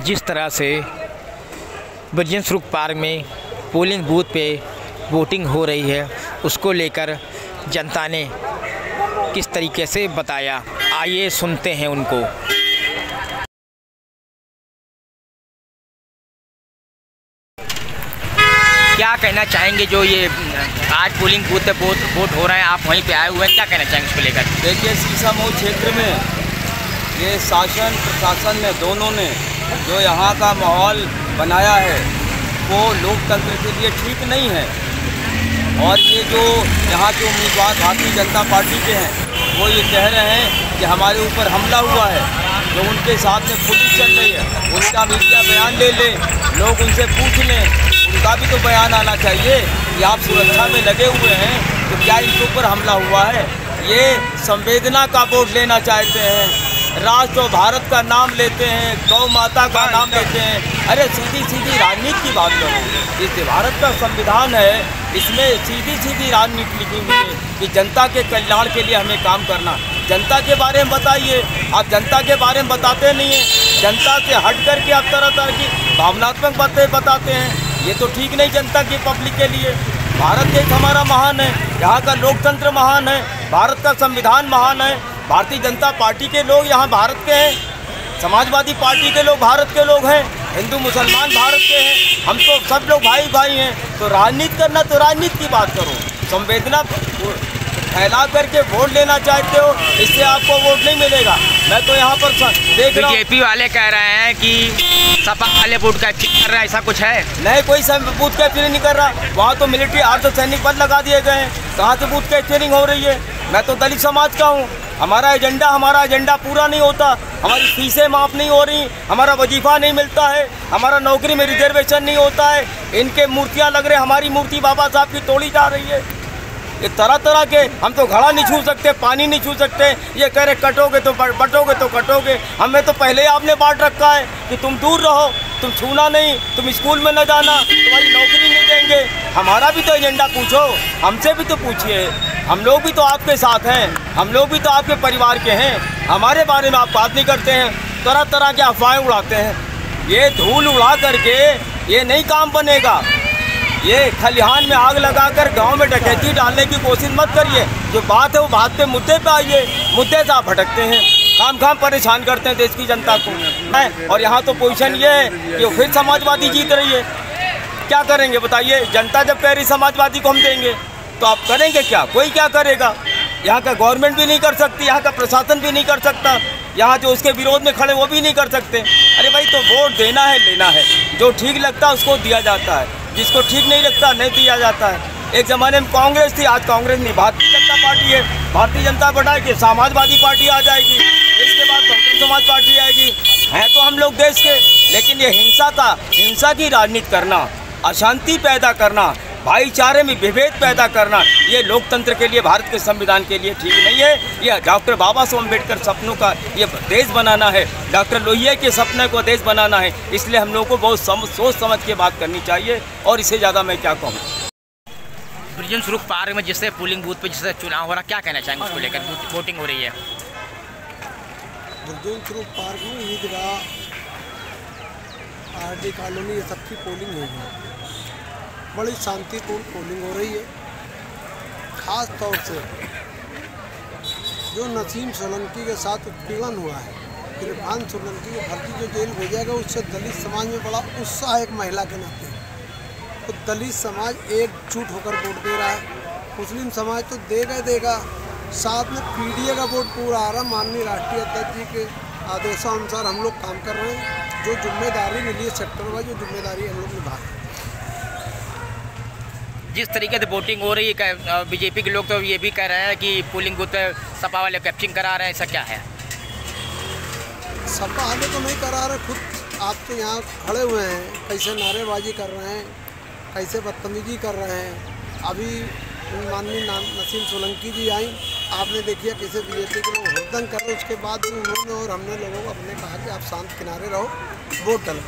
जिस तरह से बृजेश रुख पार्क में पोलिंग बूथ पे वोटिंग हो रही है, उसको लेकर जनता ने किस तरीके से बताया, आइए सुनते हैं उनको। क्या कहना चाहेंगे जो ये आज पोलिंग बूथ पे वोट हो रहा है, आप वहीं पे आए हुए हैं, क्या कहना चाहेंगे उसको लेकर? देखिए, सीसामऊ क्षेत्र में ये शासन प्रशासन ने दोनों ने जो यहाँ का माहौल बनाया है वो लोकतंत्र के लिए ठीक नहीं है। और ये जो यहाँ के उम्मीदवार भारतीय जनता पार्टी के हैं वो ये कह रहे हैं कि हमारे ऊपर हमला हुआ है, जो उनके साथ में पुलिस चल रही है उनका मीडिया बयान ले ले, लोग उनसे पूछ लें, उनका भी तो बयान आना चाहिए कि आप सुरक्षा में लगे हुए हैं तो क्या इनके ऊपर हमला हुआ है। ये संवेदना का वोट लेना चाहते हैं, राष्ट्र और भारत का नाम लेते हैं, गौ माता का नाम लेते हैं। अरे सीधी सीधी राजनीति की बात करो, इस भारत का संविधान है, इसमें सीधी सीधी राजनीति लिखी हुई है कि जनता के कल्याण के लिए हमें काम करना। जनता के बारे में बताइए, आप जनता के बारे में बताते नहीं हैं, जनता से हट करके आप तरह तरह की भावनात्मक बातें बताते हैं। ये तो ठीक नहीं जनता की पब्लिक के लिए। भारत देश हमारा महान है, यहाँ का लोकतंत्र महान है, भारत का संविधान महान है। भारतीय जनता पार्टी के लोग यहाँ भारत के हैं, समाजवादी पार्टी के लोग भारत के लोग हैं, हिंदू मुसलमान भारत के हैं, हम तो सब लोग भाई भाई हैं। तो राजनीति करना तो राजनीति की बात करो, संवेदना फैला करके वोट लेना चाहते हो, इससे आपको वोट नहीं मिलेगा। मैं तो यहाँ पर देख रहा हूँ बीजेपी वाले कह रहे हैं कि सपा वाले बूथ कैप्चरिंग कर रहे हैं, ऐसा कुछ है? नहीं, कोई बूथ कैप्चरिंग नहीं कर रहा। वहाँ तो मिलिट्री अर्धसैनिक बल लगा दिए गए हैं, कहाँ से बूथ कैप्चरिंग हो रही है। मैं तो दलित समाज का हूँ, हमारा एजेंडा पूरा नहीं होता, हमारी फीसें माफ़ नहीं हो रही, हमारा वजीफा नहीं मिलता है, हमारा नौकरी में रिजर्वेशन नहीं होता है। इनके मूर्तियाँ लग रहे, हमारी मूर्ति बाबा साहब की तोड़ी जा रही है। ये तरह तरह के, हम तो घड़ा नहीं छू सकते, पानी नहीं छू सकते, ये कह रहे कटोगे तो बटोगे तो कटोगे। हमें तो पहले ही आपने बांट रखा है कि तुम दूर रहो, तुम छूना नहीं, तुम स्कूल में न जाना, तुम्हारी नौकरी नहीं देंगे। हमारा भी तो एजेंडा पूछो, हमसे भी तो पूछिए, हम लोग भी तो आपके साथ हैं, हम लोग भी तो आपके परिवार के हैं, हमारे बारे में आप बात नहीं करते हैं, तरह तरह के अफवाहें उड़ाते हैं। ये धूल उड़ा करके ये नहीं काम बनेगा। ये खलिहान में आग लगाकर गांव में डकैती डालने की कोशिश मत करिए। जो बात है वो बात पे, मुद्दे पे आइए। मुद्दे से आप भटकते हैं, काम परेशान करते हैं देश की जनता को। और यहाँ तो पोजीशन ये है कि फिर समाजवादी जीत रही है। क्या करेंगे बताइए? जनता जब कह रही समाजवादी को हम देंगे तो आप करेंगे क्या? कोई क्या करेगा? यहाँ का गवर्नमेंट भी नहीं कर सकती, यहाँ का प्रशासन भी नहीं कर सकता, यहाँ जो उसके विरोध में खड़े वो भी नहीं कर सकते। अरे भाई, तो वोट देना है, लेना है, जो ठीक लगता है उसको दिया जाता है, जिसको ठीक नहीं लगता नहीं दिया जाता है। एक ज़माने में कांग्रेस थी, आज कांग्रेस नहीं, भारतीय जनता पार्टी है। भारतीय जनता पार्टी समाजवादी पार्टी आ जाएगी, इसके बाद बहुजन समाज पार्टी आएगी। हैं तो हम लोग देश के, लेकिन ये हिंसा की राजनीति करना, अशांति पैदा करना, भाईचारे में विभेद पैदा करना, ये लोकतंत्र के लिए, भारत के संविधान के लिए ठीक नहीं है। ये डॉक्टर बाबा साहब अम्बेडकर सपनों का ये देश बनाना है, डॉक्टर लोहिया के सपने को देश बनाना है। इसलिए हम लोगों को बहुत सोच समझ के बात करनी चाहिए, और इससे ज़्यादा मैं क्या कहूँ। बृजेश रुख पार्क में जिससे पोलिंग बूथ पे जिससे चुनाव हो रहा, क्या कहना चाहेंगे उसको लेकर? वोटिंग हो रही है बृजेश रुख पार्क में, ईदगाह, आरडी कॉलोनी, ये सबकी पोलिंग हुई है। बड़ी शांतिपूर्ण पोलिंग हो रही है। ख़ास तौर से जो नसीम सोलंकी के साथ उत्पीड़न हुआ है, इरफान सोलंकी को भर्ती जो जेल भेजा गया, उससे दलित समाज में बड़ा उत्साह है। एक महिला के नाते तो दलित समाज एकजुट होकर वोट दे रहा है। मुस्लिम समाज तो देगा, साथ में पीडीए का वोट पूरा आ रहा। माननीय राष्ट्रीय अध्यक्ष जी के आदेशानुसार हम लोग काम कर रहे हैं। जो जिम्मेदारी मिली है सेक्टर वाइज, जो जिम्मेदारी हम लोग निभा रहे हैं। जिस तरीके से वोटिंग हो रही है, बीजेपी के लोग तो ये भी कह रहे हैं कि पोलिंग बूथ पे सपा वाले कैप्चरिंग करा रहे हैं, ऐसा क्या है? सपा वाले तो नहीं करा रहे, खुद आप तो यहाँ खड़े हुए हैं, कैसे नारेबाजी कर रहे हैं, कैसे बदतमीजी कर रहे हैं। अभी माननीय नसीम सोलंकी जी आई, आपने देखिए कैसे बीजेपी के लोग हुड़दंग कर रहे, उसके बाद भी उन्होंने और हमने लोगों को अपने कहा कि आप शांत किनारे रहो, वोट डालो।